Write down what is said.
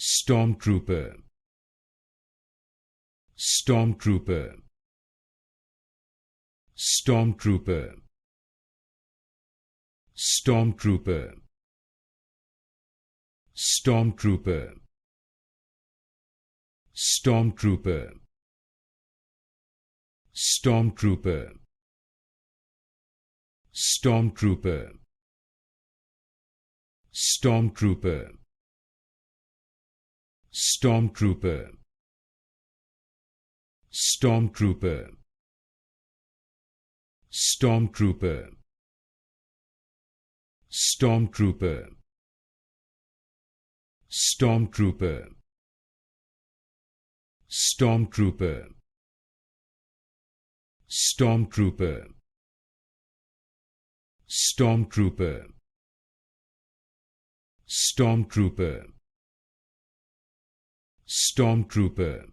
Stormtrooper, Stormtrooper, Stormtrooper, Stormtrooper, Stormtrooper, Stormtrooper, Stormtrooper, Stormtrooper, Stormtrooper, Stormtrooper, Stormtrooper, Stormtrooper, Stormtrooper, Stormtrooper, Stormtrooper, Stormtrooper, Stormtrooper, Stormtrooper, Stormtrooper,